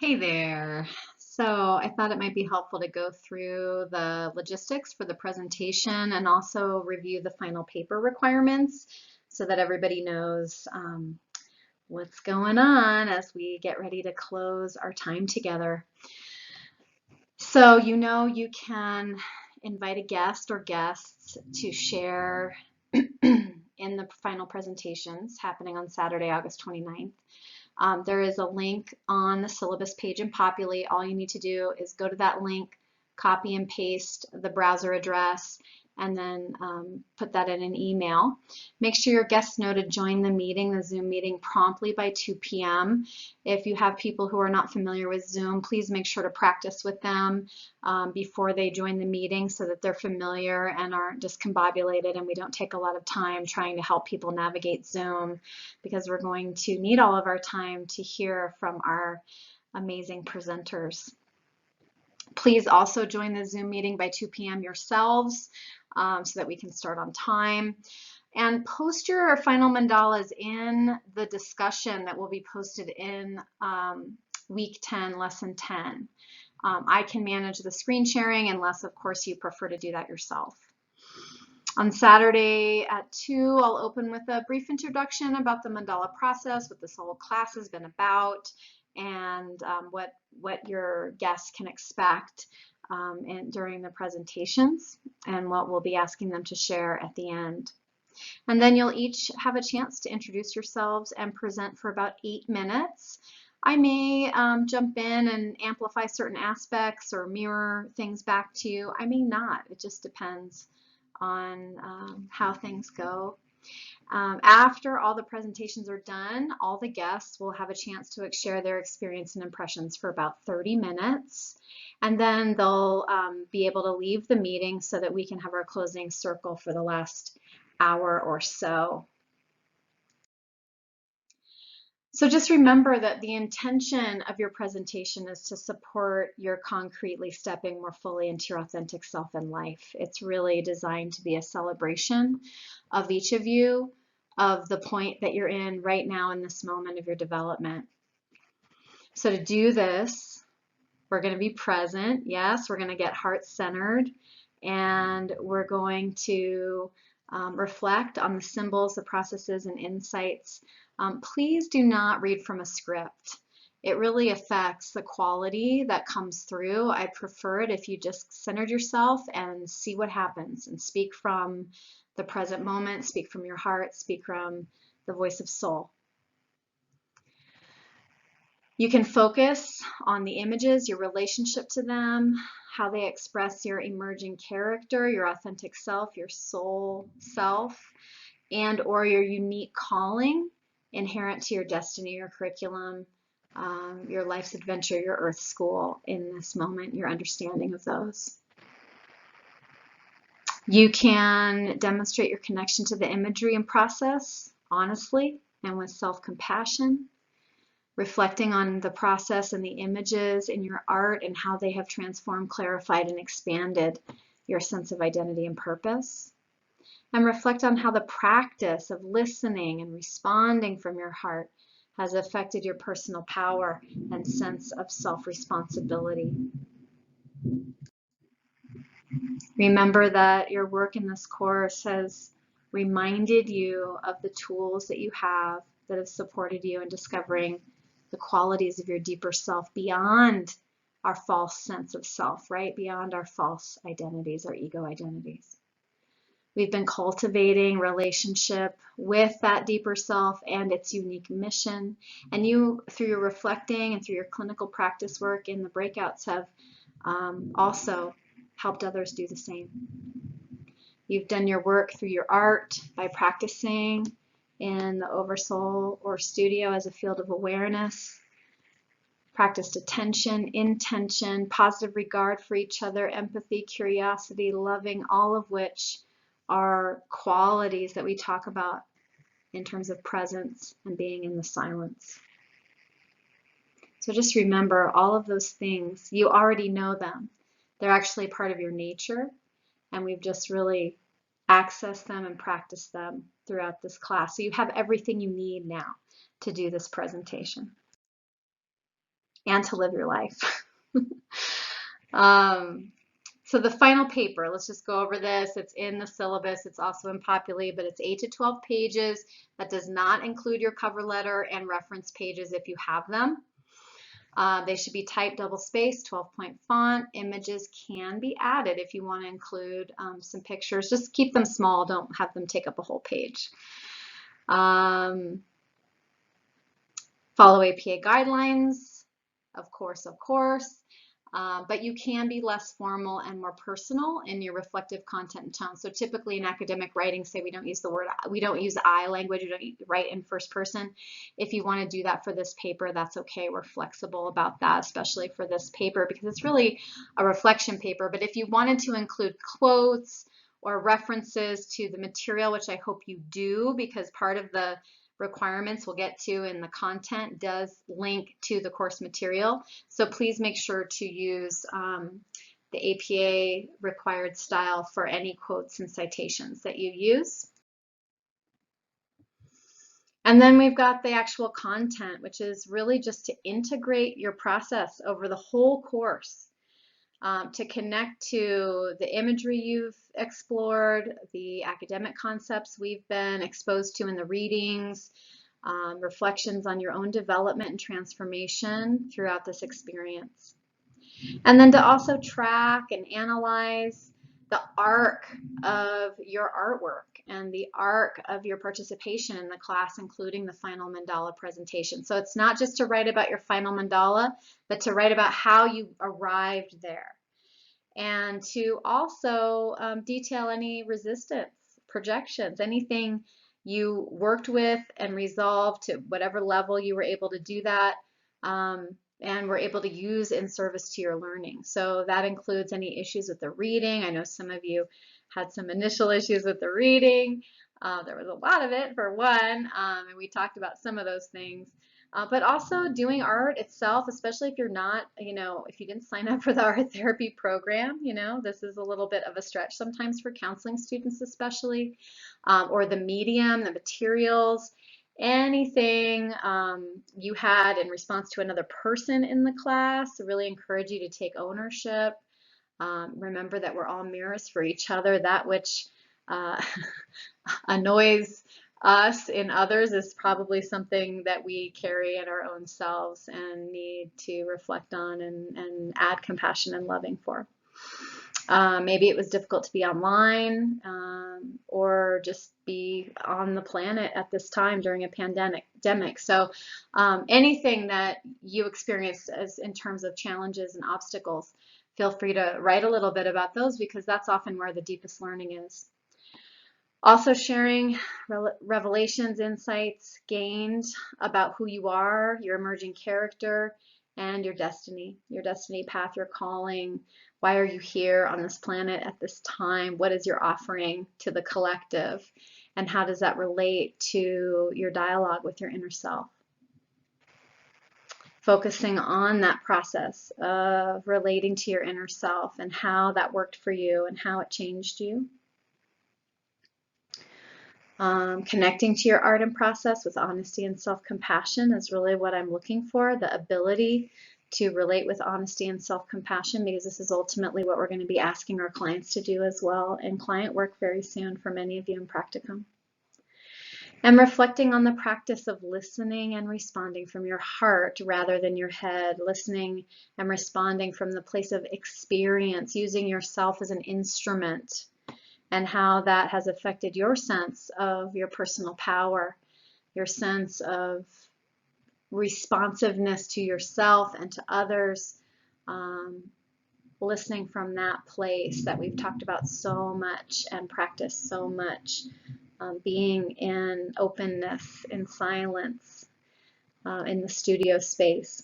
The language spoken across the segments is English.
Hey there. So I thought it might be helpful to go through the logistics for the presentation and also review the final paper requirements so that everybody knows what's going on as we get ready to close our time together. So you can invite a guest or guests to share in the final presentations happening on Saturday, August 29th. There is a link on the syllabus page in Populate. All you need to do is go to that link, copy and paste the browser address, and then put that in an email. Make sure your guests know to join the meeting, the Zoom meeting, promptly by 2 p.m. If you have people who are not familiar with Zoom, please make sure to practice with them before they join the meeting so that they're familiar and aren't discombobulated and we don't take a lot of time trying to help people navigate Zoom, because we're going to need all of our time to hear from our amazing presenters. Please also join the Zoom meeting by 2 p.m. yourselves so that we can start on time. And post your final mandalas in the discussion that will be posted in week 10, lesson 10. I can manage the screen sharing unless, of course, you prefer to do that yourself. On Saturday at 2, I'll open with a brief introduction about the mandala process, what this whole class has been about, and what your guests can expect during the presentations and what we'll be asking them to share at the end. And then you'll each have a chance to introduce yourselves and present for about 8 minutes. I may jump in and amplify certain aspects or mirror things back to you. I may not. It just depends on how things go. After all the presentations are done, all the guests will have a chance to share their experience and impressions for about 30 minutes. And then they'll be able to leave the meeting so that we can have our closing circle for the last hour or so. So just remember that the intention of your presentation is to support your concretely stepping more fully into your authentic self in life. It's really designed to be a celebration of each of you, of the point that you're in right now in this moment of your development. So to do this, we're going to be present. Yes, we're going to get heart-centered, and we're going to reflect on the symbols, the processes, and insights. Please do not read from a script. It really affects the quality that comes through. I prefer it if you just centered yourself and see what happens and speak from the present moment, speak from your heart, speak from the voice of soul. You can focus on the images, your relationship to them, how they express your emerging character, your authentic self, your soul self, and or your unique calling inherent to your destiny, your curriculum, your life's adventure, your earth school in this moment, your understanding of those. You can demonstrate your connection to the imagery and process honestly and with self-compassion, reflecting on the process and the images in your art and how they have transformed, clarified, and expanded your sense of identity and purpose. And reflect on how the practice of listening and responding from your heart has affected your personal power and sense of self-responsibility. Remember that your work in this course has reminded you of the tools that you have that have supported you in discovering the qualities of your deeper self beyond our false sense of self, right? Beyond our false identities, our ego identities. We've been cultivating relationship with that deeper self and its unique mission. And you, through your reflecting and through your clinical practice work in the breakouts, have also helped others do the same. You've done your work through your art by practicing in the Oversoul or studio as a field of awareness. Practiced attention, intention, positive regard for each other, empathy, curiosity, loving, all of which are qualities that we talk about in terms of presence and being in the silence. So just remember all of those things. You already know them. They're actually part of your nature, and we've just really accessed them and practiced them throughout this class. So you have everything you need now to do this presentation. and to live your life. um, so the final paper, let's just go over this. It's in the syllabus. It's also in Populi, but it's 8 to 12 pages. That does not include your cover letter and reference pages if you have them. They should be typed double-spaced, 12-point font. Images can be added if you want to include some pictures. Just keep them small. Don't have them take up a whole page. Follow APA guidelines, of course. But you can be less formal and more personal in your reflective content and tone. So typically in academic writing, say we don't use I language, we don't write in first person. If you want to do that for this paper, that's okay. We're flexible about that, especially for this paper because it's really a reflection paper. But if you wanted to include quotes or references to the material, which I hope you do, because part of the requirements we'll get to in the content does link to the course material. So please make sure to use the APA required style for any quotes and citations that you use. And then we've got the actual content, which is really just to integrate your process over the whole course. To connect to the imagery you've explored, the academic concepts we've been exposed to in the readings, reflections on your own development and transformation throughout this experience. And then to also track and analyze the arc of your artwork and the arc of your participation in the class, including the final mandala presentation. So it's not just to write about your final mandala, but to write about how you arrived there. And to also detail any resistance, projections, anything you worked with and resolved to whatever level you were able to do that. And were able to use in service to your learning. So that includes any issues with the reading. I know some of you had some initial issues with the reading. There was a lot of it for one, and we talked about some of those things. But also doing art itself, especially if you're not, if you didn't sign up for the art therapy program, this is a little bit of a stretch sometimes for counseling students especially, or the medium, the materials. Anything you had in response to another person in the class, I really encourage you to take ownership. Remember that we're all mirrors for each other. That which annoys us in others is probably something that we carry in our own selves and need to reflect on and add compassion and loving for. Maybe it was difficult to be online or just be on the planet at this time during a pandemic. So anything that you experienced as in terms of challenges and obstacles, feel free to write a little bit about those because that's often where the deepest learning is. Also sharing revelations, insights gained about who you are, your emerging character, and your destiny path, your calling. Why are you here on this planet at this time? What is your offering to the collective? And how does that relate to your dialogue with your inner self? Focusing on that process of relating to your inner self and how that worked for you and how it changed you. Connecting to your art and process with honesty and self-compassion is really what I'm looking for, the ability to relate with honesty and self-compassion, because this is ultimately what we're going to be asking our clients to do as well in client work very soon for many of you in practicum. And reflecting on the practice of listening and responding from your heart rather than your head, listening and responding from the place of experience, using yourself as an instrument, and how that has affected your sense of your personal power, your sense of responsiveness to yourself and to others, listening from that place that we've talked about so much and practiced so much, being in openness, in silence, in the studio space.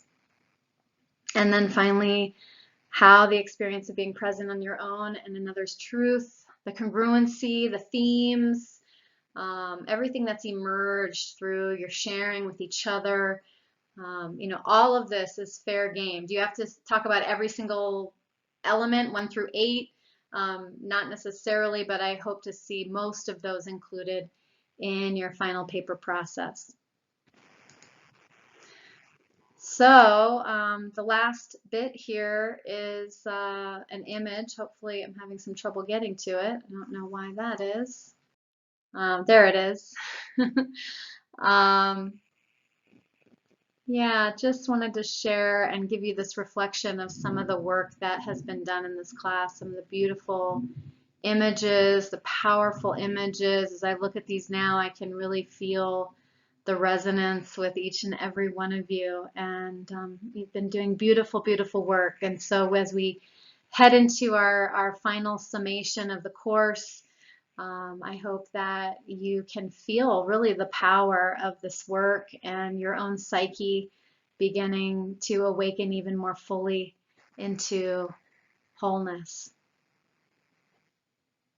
And then finally, how the experience of being present on your own and another's truth, the congruency, the themes, everything that's emerged through your sharing with each other. All of this is fair game. Do you have to talk about every single element, 1 through 8? Not necessarily, but I hope to see most of those included in your final paper process. The last bit here is an image. Hopefully I'm having some trouble getting to it. I don't know why that is. There it is. um, yeah, just wanted to share and give you this reflection of some of the work that has been done in this class, some of the beautiful images, the powerful images. As I look at these now, I can really feel the resonance with each and every one of you. And you've been doing beautiful, beautiful work. And so as we head into our final summation of the course, I hope that you can feel really the power of this work and your own psyche beginning to awaken even more fully into wholeness.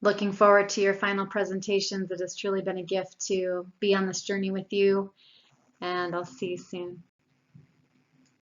Looking forward to your final presentations. It has truly been a gift to be on this journey with you, and I'll see you soon.